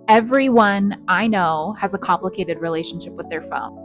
Everyone I know has a complicated relationship with their phone.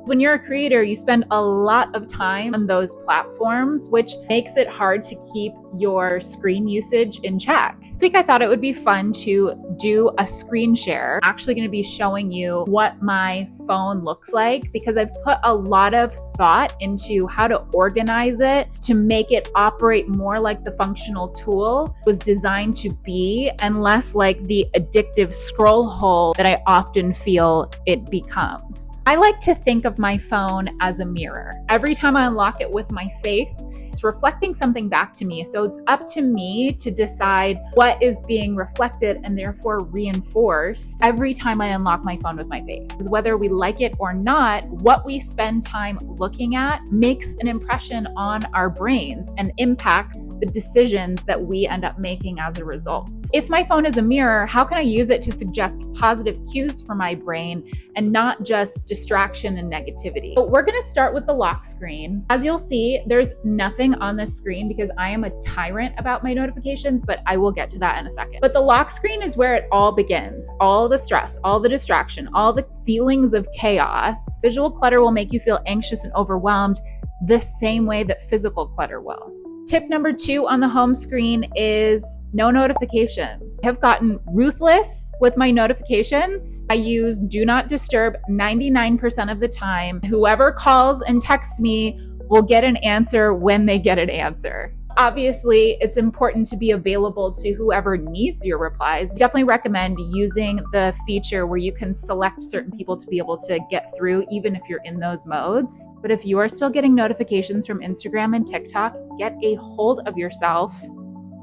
When you're a creator, you spend a lot of time on those platforms, which makes it hard to keep your screen usage in check. This week, I thought it would be fun to do a screen share. I'm actually going to be showing you what my phone looks like because I've put a lot of thought into how to organize it to make it operate more like the functional tool it was designed to be and less like the addictive scroll hole that I often feel it becomes. I like to think of my phone as a mirror. Every time I unlock it with my face, it's reflecting something back to me. So it's up to me to decide what is being reflected and therefore reinforced every time I unlock my phone with my face. Whether we like it or not, what we spend time looking at makes an impression on our brains and impacts the decisions that we end up making as a result. If my phone is a mirror, how can I use it to suggest positive cues for my brain and not just distraction and negativity? So we're going to start with the lock screen. As you'll see, there's nothing on this screen because I am a tyrant about my notifications, but I will get to that in a second. But the lock screen is where it all begins. All the stress, all the distraction, all the feelings of chaos. Visual clutter will make you feel anxious and overwhelmed the same way that physical clutter will. Tip number 2 on the home screen is no notifications. I have gotten ruthless with my notifications. I use do not disturb 99% of the time. Whoever calls and texts me will get an answer when they get an answer. Obviously, it's important to be available to whoever needs your replies. Definitely recommend using the feature where you can select certain people to be able to get through, even if you're in those modes. But if you are still getting notifications from Instagram and TikTok, get a hold of yourself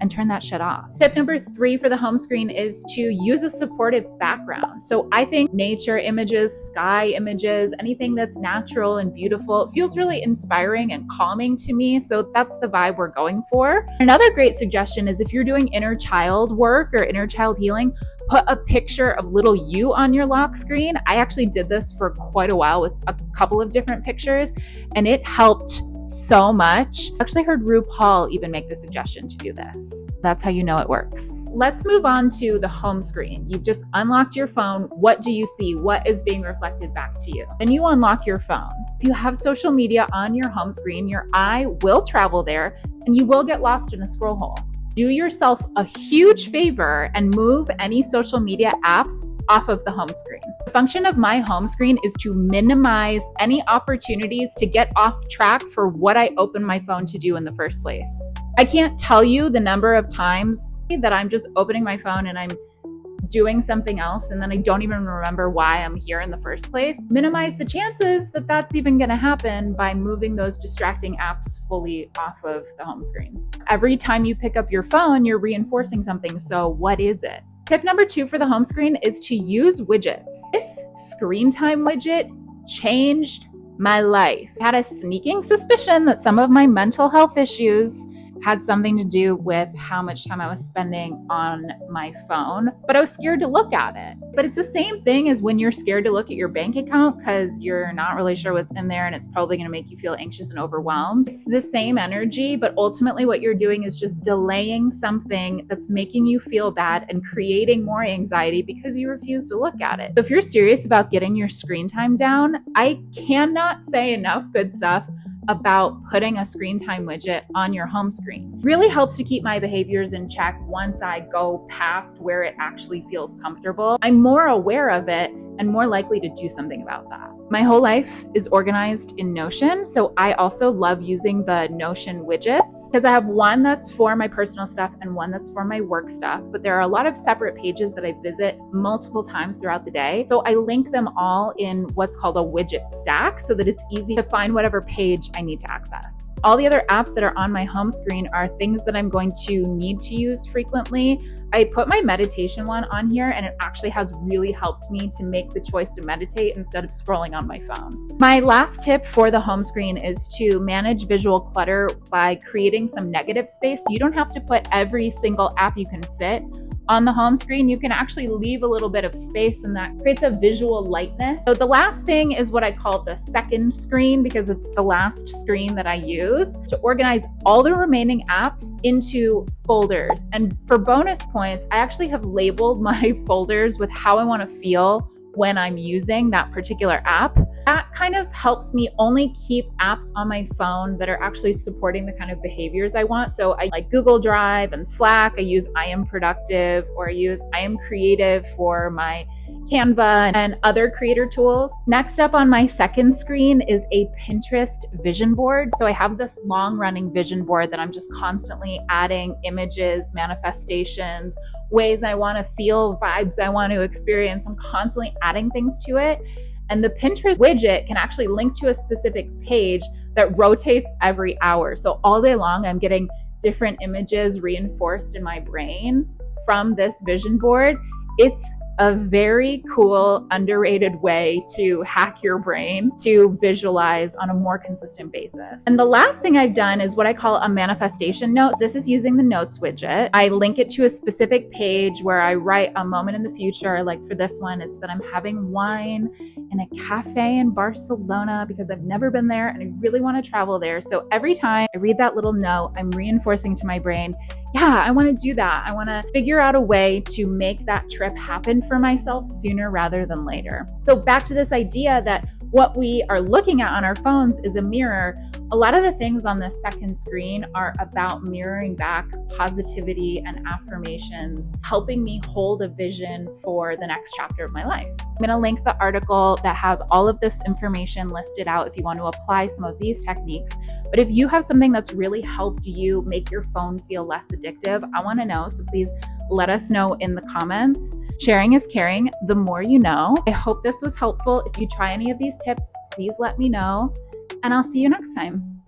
and turn that shit off. Tip number 3 for the home screen is to use a supportive background. So I think nature images, sky images, anything that's natural and beautiful, it feels really inspiring and calming to me. So that's the vibe we're going for. Another great suggestion is if you're doing inner child work or inner child healing, put a picture of little you on your lock screen. I actually did this for quite a while with a couple of different pictures, and it helped so much. I actually heard RuPaul even make the suggestion to do this. That's how you know it works. Let's move on to the home screen. You've just unlocked your phone. What do you see? What is being reflected back to you? Then you unlock your phone. If you have social media on your home screen, your eye will travel there and you will get lost in a scroll hole. Do yourself a huge favor and move any social media apps off of the home screen. The function of my home screen is to minimize any opportunities to get off track for what I open my phone to do in the first place. I can't tell you the number of times that I'm just opening my phone and I'm doing something else and then I don't even remember why I'm here in the first place. Minimize the chances that that's even going to happen by moving those distracting apps fully off of the home screen. Every time you pick up your phone, you're reinforcing something. So what is it? Tip number 2 for the home screen is to use widgets. This screen time widget changed my life. I had a sneaking suspicion that some of my mental health issues had something to do with how much time I was spending on my phone, but I was scared to look at it. But it's the same thing as when you're scared to look at your bank account because you're not really sure what's in there and it's probably going to make you feel anxious and overwhelmed. It's the same energy, but ultimately what you're doing is just delaying something that's making you feel bad and creating more anxiety because you refuse to look at it. So if you're serious about getting your screen time down, I cannot say enough good stuff about putting a screen time widget on your home screen. Really helps to keep my behaviors in check once I go past where it actually feels comfortable. I'm more aware of it and more likely to do something about that. My whole life is organized in Notion, so I also love using the Notion widgets because I have one that's for my personal stuff and one that's for my work stuff, but there are a lot of separate pages that I visit multiple times throughout the day. So I link them all in what's called a widget stack so that it's easy to find whatever page I need to access. All the other apps that are on my home screen are things that I'm going to need to use frequently. I put my meditation one on here and it actually has really helped me to make the choice to meditate instead of scrolling on my phone. My last tip for the home screen is to manage visual clutter by creating some negative space. You don't have to put every single app you can fit on the home screen, you can actually leave a little bit of space, and that creates a visual lightness. So the last thing is what I call the second screen, because it's the last screen that I use to organize all the remaining apps into folders. And for bonus points, I actually have labeled my folders with how I want to feel when I'm using that particular app. That kind of helps me only keep apps on my phone that are actually supporting the kind of behaviors I want. So I like Google Drive and Slack. I use I Am Productive, or I use I Am Creative for my Canva and other creator tools. Next up on my second screen is a Pinterest vision board. So I have this long running vision board that I'm just constantly adding images, manifestations, ways I want to feel, vibes I want to experience. I'm constantly adding things to it. And the Pinterest widget can actually link to a specific page that rotates every hour. So all day long, I'm getting different images reinforced in my brain from this vision board. It's a very cool, underrated way to hack your brain to visualize on a more consistent basis. And the last thing I've done is what I call a manifestation note. So this is using the notes widget. I link it to a specific page where I write a moment in the future. Like for this one, it's that I'm having wine in a cafe in Barcelona because I've never been there and I really want to travel there. So every time I read that little note, I'm reinforcing to my brain, yeah, I want to do that. I want to figure out a way to make that trip happen for myself sooner rather than later. So back to this idea that what we are looking at on our phones is a mirror. A lot of the things on this second screen are about mirroring back positivity and affirmations, helping me hold a vision for the next chapter of my life. I'm going to link the article that has all of this information listed out if you want to apply some of these techniques. But if you have something that's really helped you make your phone feel less addictive, I want to know. So please let us know in the comments. Sharing is caring. The more you know. I hope this was helpful. If you try any of these tips, please let me know. And I'll see you next time.